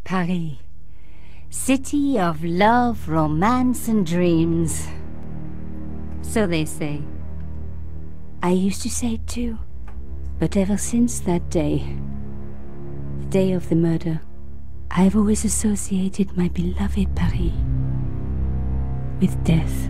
Paris. City of love, romance and dreams. So they say. I used to say it too. But ever since that day, the day of the murder, I've always associated my beloved Paris with death.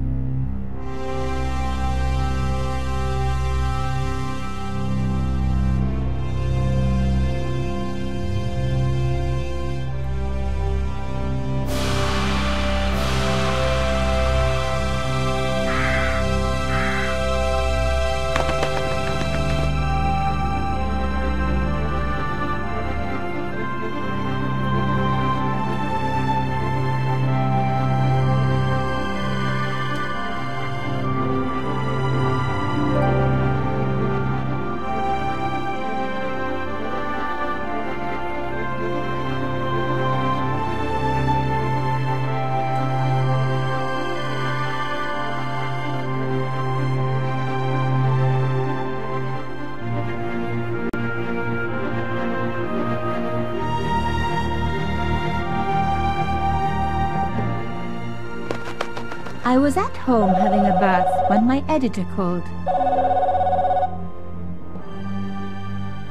I was at home having a bath when my editor called.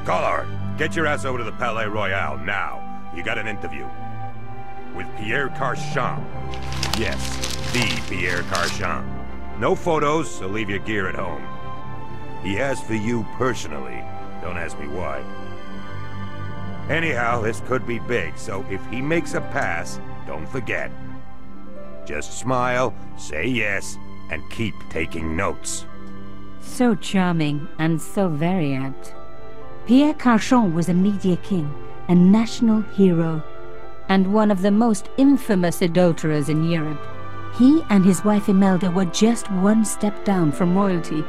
Collard, get your ass over to the Palais Royal now. You got an interview. With Pierre Carchon. Yes, the Pierre Carchon. No photos, so leave your gear at home. He asked for you personally. Don't ask me why. Anyhow, this could be big, so if he makes a pass, don't forget. Just smile, say yes, and keep taking notes. So charming and so very apt. Pierre Carchon was a media king, a national hero, and one of the most infamous adulterers in Europe. He and his wife Imelda were just one step down from royalty.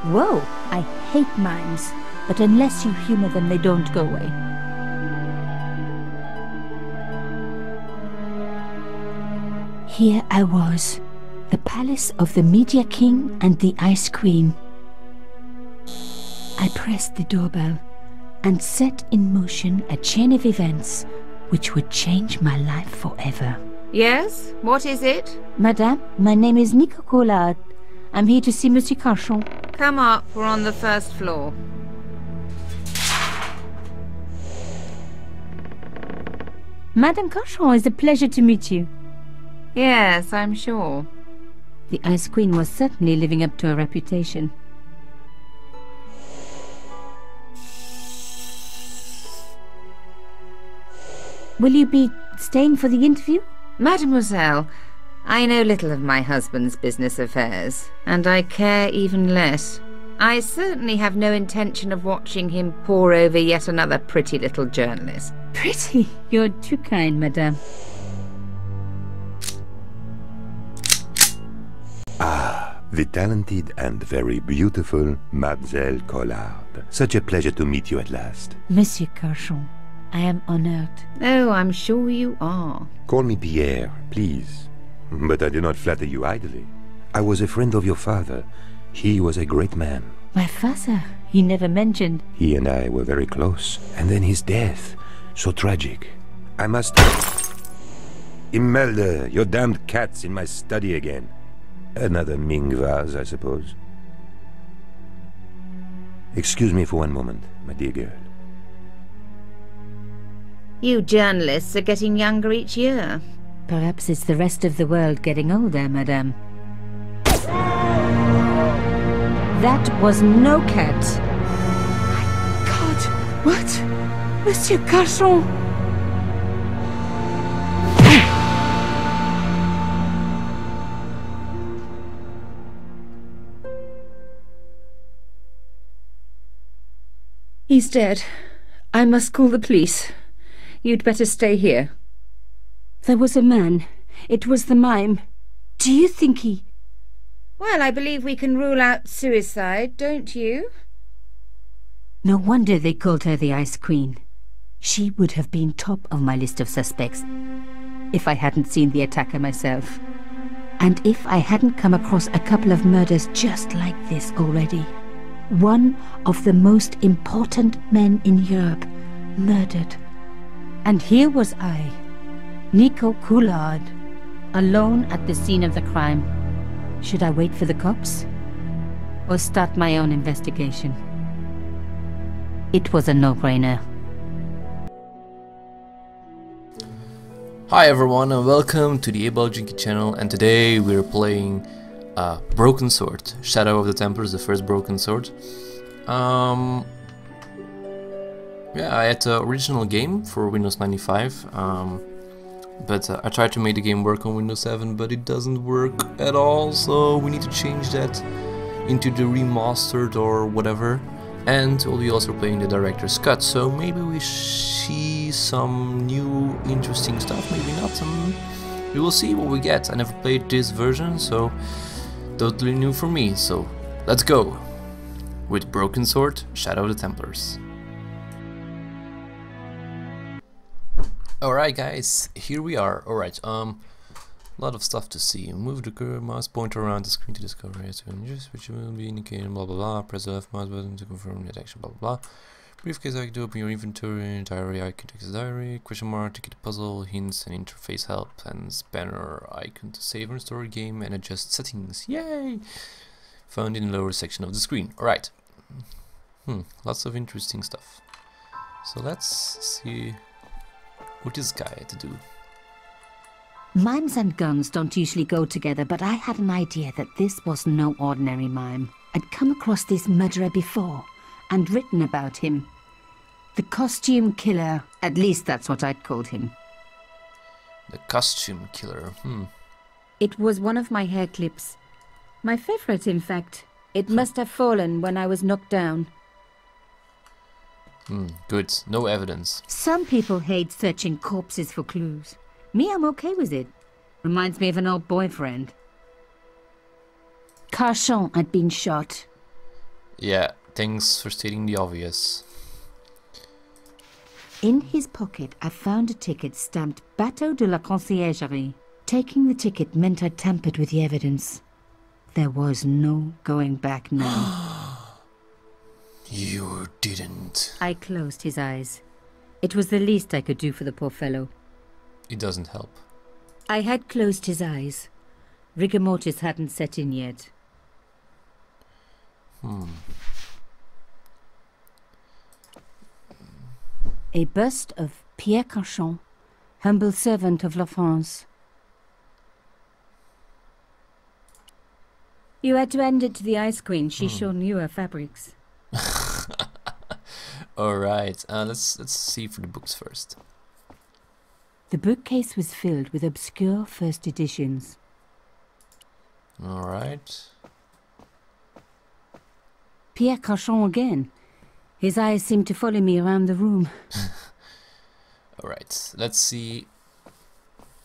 Whoa, I hate mimes, but unless you humor them, they don't go away. Here I was, the palace of the Media King and the Ice Queen. I pressed the doorbell and set in motion a chain of events which would change my life forever. Yes? What is it? Madame, my name is Nico Collard. I'm here to see Monsieur Carchon. Come up, we're on the first floor. Madame Carchon, it's a pleasure to meet you. Yes, I'm sure. The Ice Queen was certainly living up to her reputation. Will you be staying for the interview? Mademoiselle, I know little of my husband's business affairs, and I care even less. I certainly have no intention of watching him pore over yet another pretty little journalist. Pretty? You're too kind, madame. Ah, the talented and very beautiful Mademoiselle Collard. Such a pleasure to meet you at last. Monsieur Carchon, I am honored. Oh, I'm sure you are. Call me Pierre, please. But I do not flatter you idly. I was a friend of your father. He was a great man. My father? He never mentioned. He and I were very close. And then his death. So tragic. I must... Imelda, your damned cat's in my study again. Another Ming vase, I suppose. Excuse me for one moment, my dear girl. You journalists are getting younger each year. Perhaps it's the rest of the world getting older, madame. That was no cat. My God! What? Monsieur Carchon! He's dead. I must call the police. You'd better stay here. There was a man. It was the mime. Do you think he... Well, I believe we can rule out suicide, don't you? No wonder they called her the Ice Queen. She would have been top of my list of suspects if I hadn't seen the attacker myself. And if I hadn't come across a couple of murders just like this already. One of the most important men in Europe murdered And here was I, Nico Coulard, alone at the scene of the crime. Should I wait for the cops? Or start my own investigation? It was a no-brainer. Hi everyone and welcome to the Jinky channel, and today we're playing Broken Sword, Shadow of the Templars, the first Broken Sword. Yeah, I had the original game for Windows 95, but I tried to make the game work on Windows 7, but it doesn't work at all, so we need to change that into the remastered or whatever. And we'll be also playing the director's cut, so maybe we see some new interesting stuff, maybe not. We will see what we get. I never played this version, so totally new for me. So let's go with Broken Sword, Shadow of the Templars. Alright guys, here we are. Alright, a lot of stuff to see. Move the mouse pointer around the screen to discover images, which will be indicated, blah blah blah. Press the left mouse button to confirm the action, blah blah blah. Briefcase icon to open your inventory, diary icon to access diary, question mark to get the puzzle, hints and interface help, and spanner icon to save and restore a game and adjust settings. Yay! Found in the lower section of the screen. Alright. Lots of interesting stuff. So let's see what this guy had to do. Mimes and guns don't usually go together, but I had an idea that this was no ordinary mime. I'd come across this murderer before, and written about him. The costume killer, at least that's what I'd called him. The costume killer, It was one of my hair clips. My favorite, in fact. It must have fallen when I was knocked down. Good. No evidence. Some people hate searching corpses for clues. Me, I'm okay with it. Reminds me of an old boyfriend. Carchon had been shot. Yeah, thanks for stating the obvious. In his pocket, I found a ticket stamped Bateau de la Conciergerie. Taking the ticket meant I tampered with the evidence. There was no going back now. You didn't. I closed his eyes. It was the least I could do for the poor fellow. It doesn't help. I had closed his eyes. Rigor mortis hadn't set in yet. A bust of Pierre Carchon, humble servant of La France. You had to hand it to the Ice Queen. She sure knew her fabrics. Alright, let's see for the books first. The bookcase was filled with obscure first editions. Alright. Pierre Carchon again. His eyes seemed to follow me around the room. Alright, let's see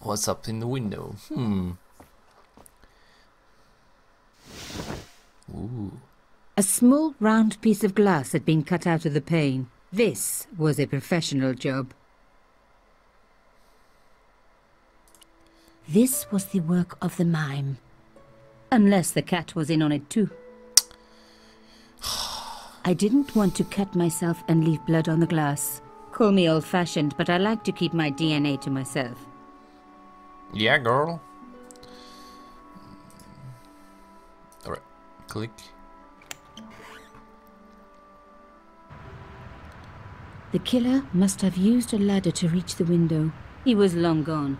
what's up in the window. Ooh. A small round piece of glass had been cut out of the pane. This was a professional job. This was the work of the mime. Unless the cat was in on it too. I didn't want to cut myself and leave blood on the glass. Call me old-fashioned, but I like to keep my DNA to myself. Yeah, girl. Alright, click. The killer must have used a ladder to reach the window. He was long gone.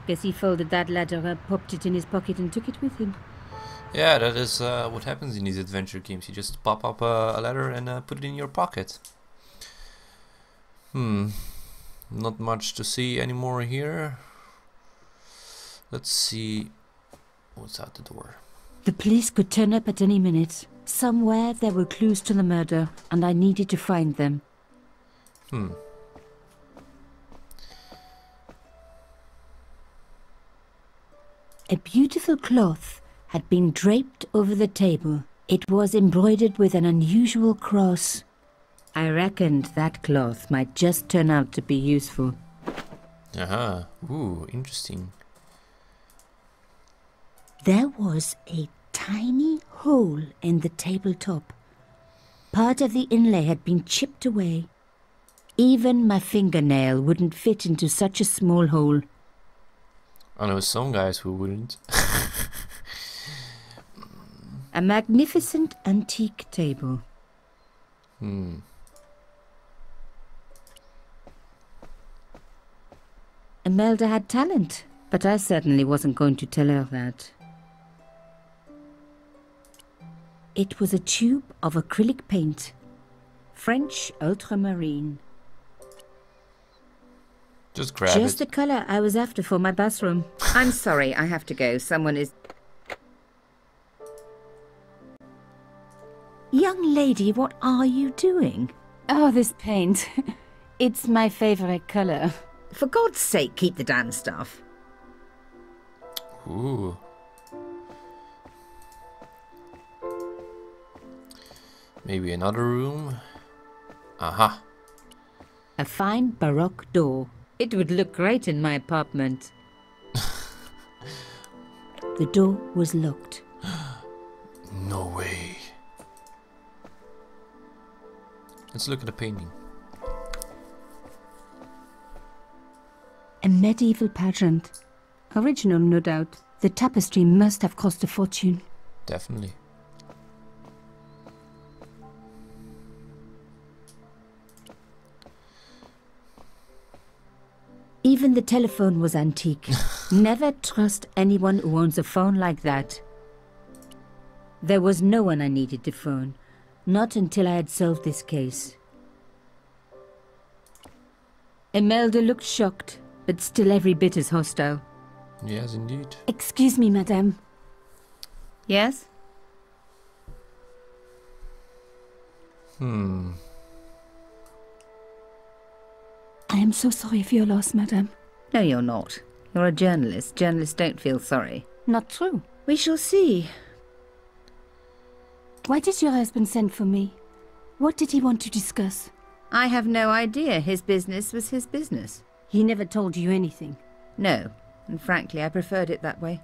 Guess he folded that ladder up, popped it in his pocket and took it with him. Yeah, that is what happens in these adventure games. You just pop up a ladder and put it in your pocket. Not much to see anymore here. Let's see what's out the door. The police could turn up at any minute. Somewhere there were clues to the murder, and I needed to find them. A beautiful cloth had been draped over the table. It was embroidered with an unusual cross. I reckoned that cloth might just turn out to be useful. Aha, ooh, interesting. There was a tiny hole in the tabletop. Part of the inlay had been chipped away. Even my fingernail wouldn't fit into such a small hole. I know some guys who wouldn't. A magnificent antique table. Imelda had talent, but I certainly wasn't going to tell her that. It was a tube of acrylic paint. French ultramarine. Just grab Just it. the color I was after for my bathroom. I'm sorry, I have to go. Someone is... Young lady, what are you doing? Oh, this paint. It's my favorite color. For God's sake, keep the damn stuff. Ooh. Maybe another room. Aha. A fine Baroque door. It would look great in my apartment. The door was locked. No way. Let's look at the painting. A medieval pageant. Original, no doubt. The tapestry must have cost a fortune. Definitely. Even the telephone was antique. Never trust anyone who owns a phone like that. There was no one I needed to phone. Not until I had solved this case. Imelda looked shocked, but still every bit as hostile. Yes, indeed. Excuse me, madame. Yes? I am so sorry for your loss, madame. No, you're not. You're a journalist. Journalists don't feel sorry. Not true. We shall see. Why did your husband send for me? What did he want to discuss? I have no idea. His business was his business. He never told you anything. No, and frankly, I preferred it that way.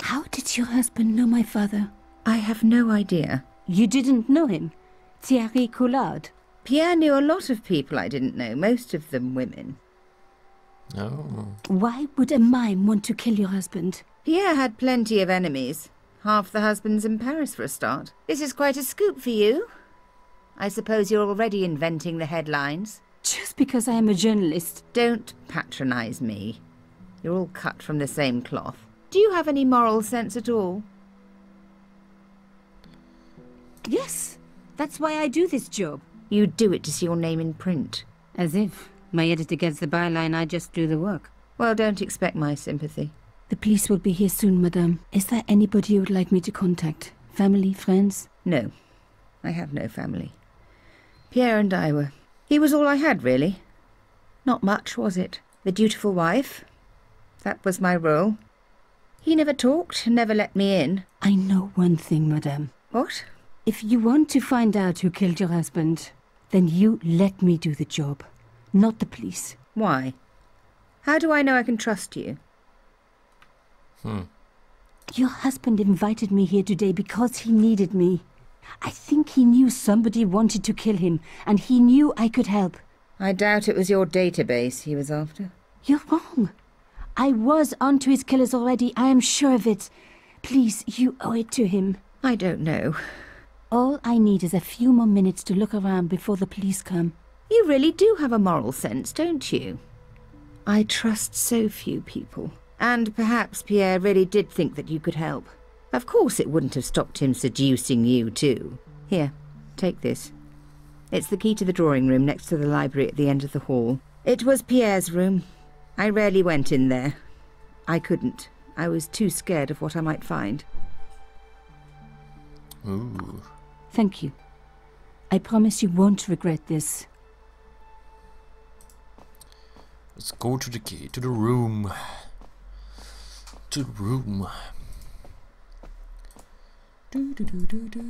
How did your husband know my father? I have no idea. You didn't know him? Thierry Coulard? Pierre knew a lot of people I didn't know, most of them women. Oh. Why would a mime want to kill your husband? Pierre had plenty of enemies. Half the husbands in Paris for a start. This is quite a scoop for you. I suppose you're already inventing the headlines. Just because I am a journalist. Don't patronize me. You're all cut from the same cloth. Do you have any moral sense at all? Yes, that's why I do this job. You do it to see your name in print. As if my editor gets the byline, I just do the work. Well, don't expect my sympathy. The police will be here soon, madame. Is there anybody you would like me to contact? Family, friends? No, I have no family. Pierre and I were... He was all I had, really. Not much, was it? The dutiful wife. That was my role. He never talked, never let me in. I know one thing, madame. What? If you want to find out who killed your husband, then you let me do the job, not the police. Why? How do I know I can trust you? Your husband invited me here today because he needed me. I think he knew somebody wanted to kill him, and he knew I could help. I doubt it was your database he was after. You're wrong. I was onto his killers already, I am sure of it. Please, you owe it to him. I don't know. All I need is a few more minutes to look around before the police come. You really do have a moral sense, don't you? I trust so few people. And perhaps Pierre really did think that you could help. Of course it wouldn't have stopped him seducing you too. Here, take this. It's the key to the drawing room next to the library at the end of the hall. It was Pierre's room. I rarely went in there. I couldn't. I was too scared of what I might find. Ooh. Thank you. I promise you won't regret this. Let's go to the key, to the room. To the room. Do, do, do, do, do.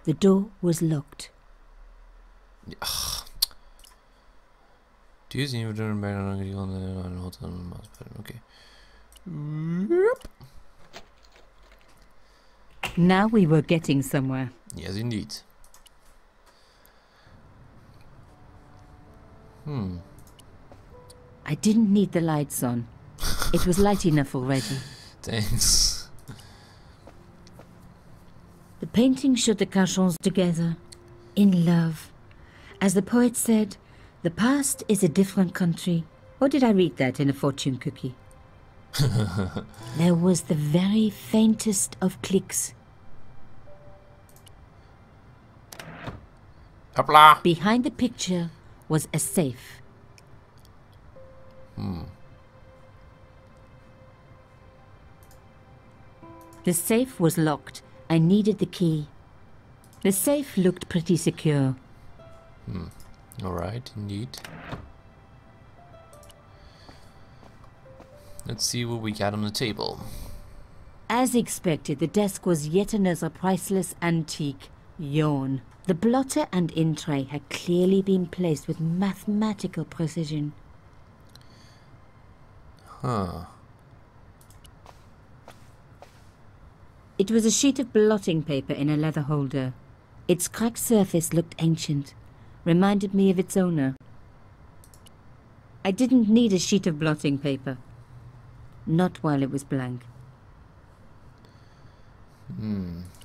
The door was locked. Do you see if they're better on the hotel mouse button? Okay. Yep. Now we were getting somewhere. Yes, indeed. I didn't need the lights on. It was light enough already. Thanks. The painting showed the Carchons together, in love. As the poet said, the past is a different country. Or did I read that in a fortune cookie? There was the very faintest of clicks. Hopla! Behind the picture was a safe. The safe was locked. I needed the key. The safe looked pretty secure. Alright, indeed. Let's see what we got on the table. As expected, the desk was yet another priceless antique. Yawn. The blotter and in tray had clearly been placed with mathematical precision. Huh. It was a sheet of blotting paper in a leather holder. Its cracked surface looked ancient, reminded me of its owner. I didn't need a sheet of blotting paper. Not while it was blank.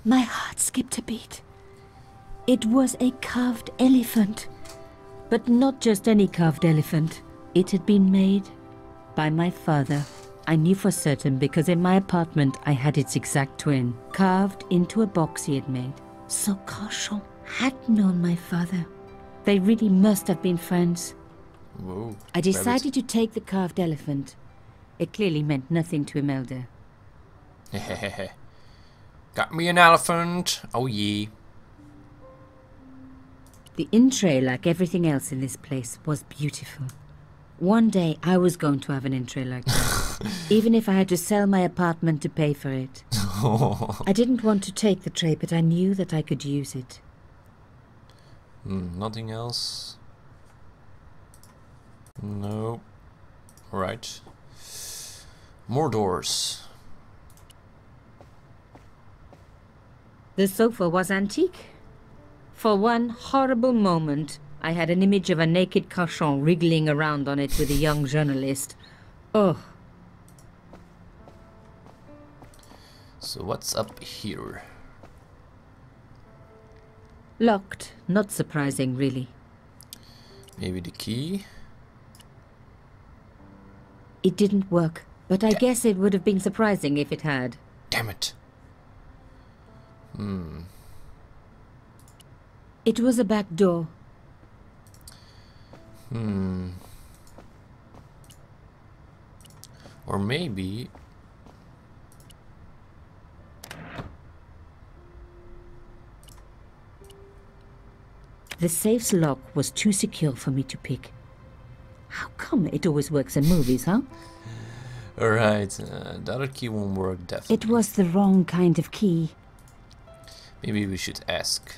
My heart skipped a beat. It was a carved elephant. But not just any carved elephant. It had been made by my father. I knew for certain because in my apartment I had its exact twin, carved into a box he had made. So Carchon had known my father. They really must have been friends. Whoa. I decided to take the carved elephant. It clearly meant nothing to Imelda. Hehehe. Got me an elephant. Oh yeah. The in-tray, like everything else in this place, was beautiful. One day I was going to have an in-tray like that, even if I had to sell my apartment to pay for it. I didn't want to take the tray, but I knew that I could use it. Nothing else? No. Alright. More doors. The sofa was antique. For one horrible moment, I had an image of a naked Carchon wriggling around on it with a young journalist. Oh. So what's up here? Locked. Not surprising, really. Maybe the key? It didn't work, but I guess it would have been surprising if it had. Damn it. It was a back door. Or maybe... The safe's lock was too secure for me to pick. How come it always works in movies, huh? Alright, the other key won't work definitely. It was the wrong kind of key. Maybe we should ask.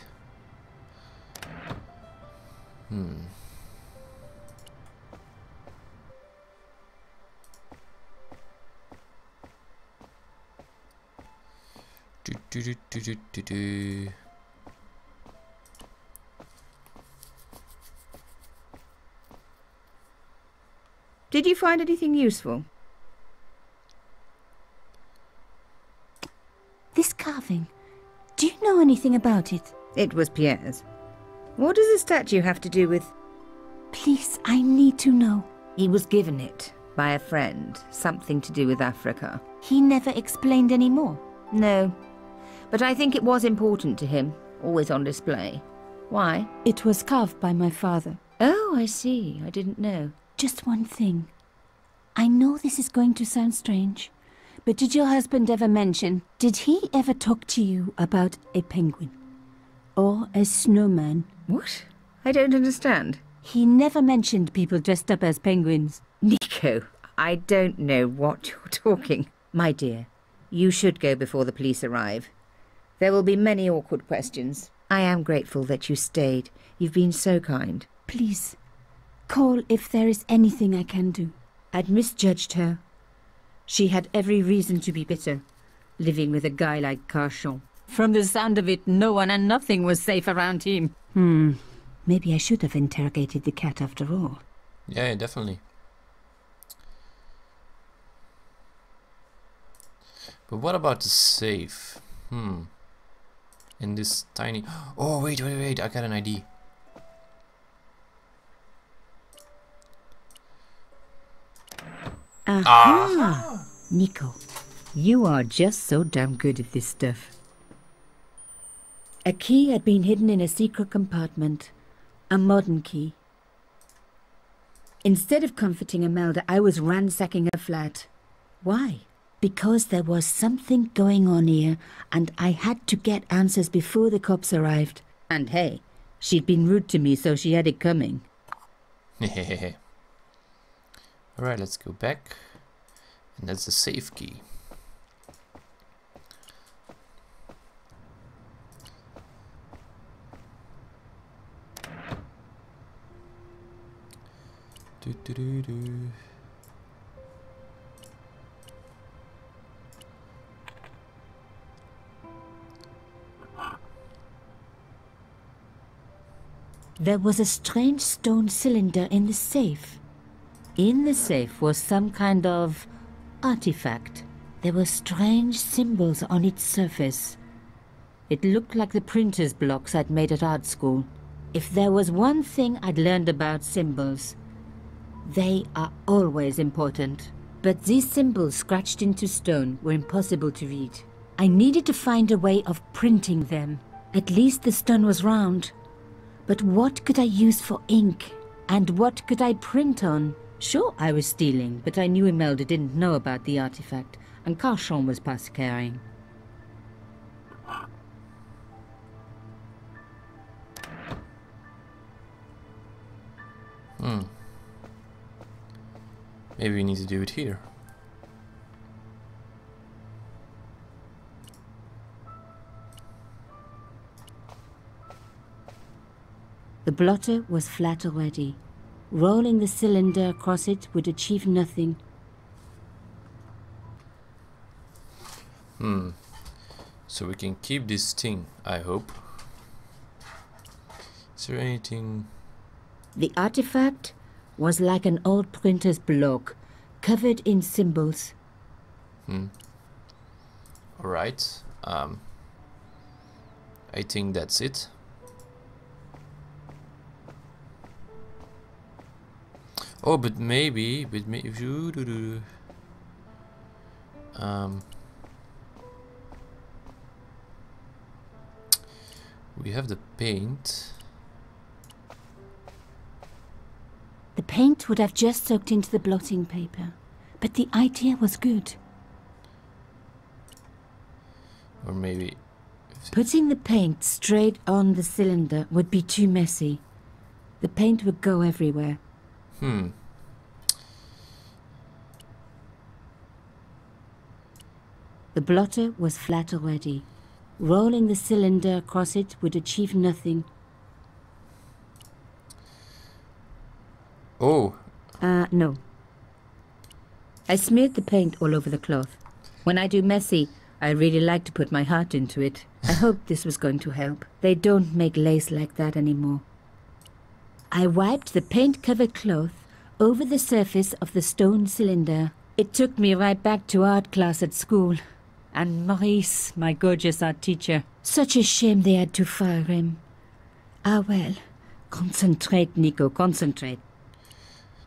Do. Did you find anything useful? This carving, do you know anything about it? It was Pierre's. What does the statue have to do with... Please, I need to know. He was given it by a friend. Something to do with Africa. He never explained any more. No. But I think it was important to him. Always on display. Why? It was carved by my father. Oh, I see. I didn't know. Just one thing. I know this is going to sound strange, but did your husband ever mention, did he ever talk to you about a penguin? Or a snowman? What? I don't understand. He never mentioned people dressed up as penguins. Nico, I don't know what you're talking. My dear, you should go before the police arrive. There will be many awkward questions. I am grateful that you stayed. You've been so kind. Please, call if there is anything I can do. I'd misjudged her. She had every reason to be bitter, living with a guy like Carchon. From the sound of it, no one and nothing was safe around him. Maybe I should have interrogated the cat after all. Yeah, definitely. But what about the safe? In this tiny... Oh, wait, I got an ID. Aha! Nico, you are just so damn good at this stuff. A key had been hidden in a secret compartment. A modern key. Instead of comforting Imelda, I was ransacking her flat. Why? Because there was something going on here, and I had to get answers before the cops arrived. And hey, she'd been rude to me, so she had it coming. Alright, let's go back. And that's the safe key. There was a strange stone cylinder in the safe. In the safe was some kind of artifact. There were strange symbols on its surface. It looked like the printer's blocks I'd made at art school. If there was one thing I'd learned about symbols, they are always important. But these symbols scratched into stone were impossible to read. I needed to find a way of printing them. At least the stone was round. But what could I use for ink? And what could I print on? Sure, I was stealing, but I knew Imelda didn't know about the artifact, and Carchon was past carrying. Maybe we need to do it here. The blotter was flat already. Rolling the cylinder across it would achieve nothing. So we can keep this thing, I hope. Is there anything... The artifact was like an old printer's block, covered in symbols. Alright. I think that's it. Oh, but maybe we have the paint. The paint would have just soaked into the blotting paper, but the idea was good. Or maybe... Putting the paint straight on the cylinder would be too messy. The paint would go everywhere. The blotter was flat already. Rolling the cylinder across it would achieve nothing. Oh! No. I smeared the paint all over the cloth. When I do messy, I really like to put my heart into it. I hoped this was going to help. They don't make lace like that anymore. I wiped the paint-covered cloth over the surface of the stone cylinder. It took me right back to art class at school. And Maurice, my gorgeous art teacher. Such a shame they had to fire him. Ah well. Concentrate, Nico, concentrate.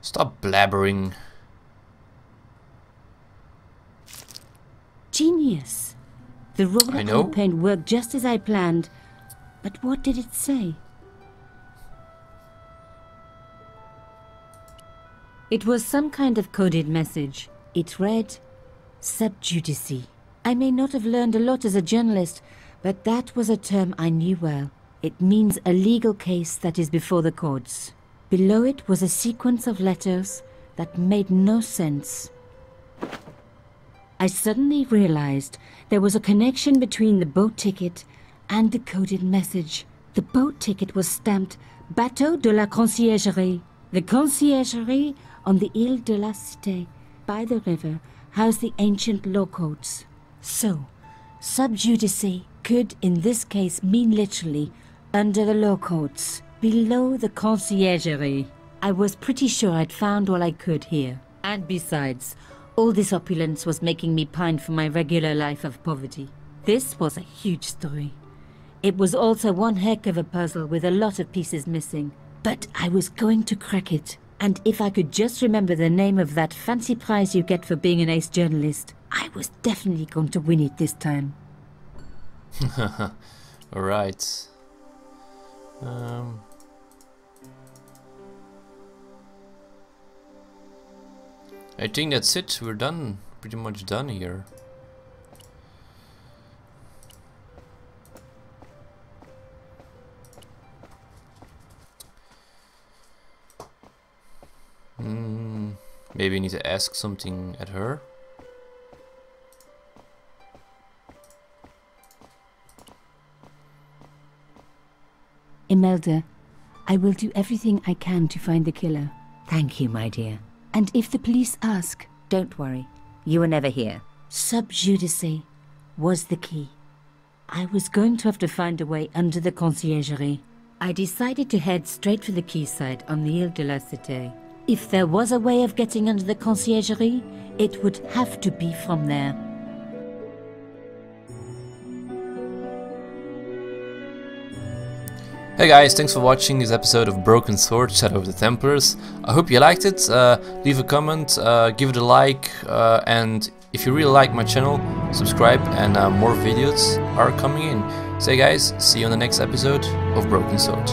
Stop blabbering. Genius. The roller know. oil paint worked just as I planned. But what did it say? It was some kind of coded message. It read, sub judice. I may not have learned a lot as a journalist, but that was a term I knew well. It means a legal case that is before the courts. Below it was a sequence of letters that made no sense. I suddenly realized there was a connection between the boat ticket and the coded message. The boat ticket was stamped Bateau de la Conciergerie. The Conciergerie on the Ile de la Cité, by the river, housed the ancient law courts. So, sub judice could, in this case, mean literally under the law courts, below the conciergerie. I was pretty sure I'd found all I could here. And besides, all this opulence was making me pine for my regular life of poverty. This was a huge story. It was also one heck of a puzzle with a lot of pieces missing. But I was going to crack it. And if I could just remember the name of that fancy prize you get for being an ace journalist, I was definitely going to win it this time. Alright. I think that's it. We're done. Pretty much done here. Maybe I need to ask something at her. Imelda, I will do everything I can to find the killer. Thank you, my dear. And if the police ask, Don't worry. You were never here. sub judice was the key. I was going to have to find a way under the conciergerie. I decided to head straight for the quayside on the Ile de la Cité. If there was a way of getting under the conciergerie, it would have to be from there. Hey guys, thanks for watching this episode of Broken Sword, Shadow of the Templars. I hope you liked it. Leave a comment, give it a like, and if you really like my channel, subscribe, and more videos are coming in. So guys, see you on the next episode of Broken Sword.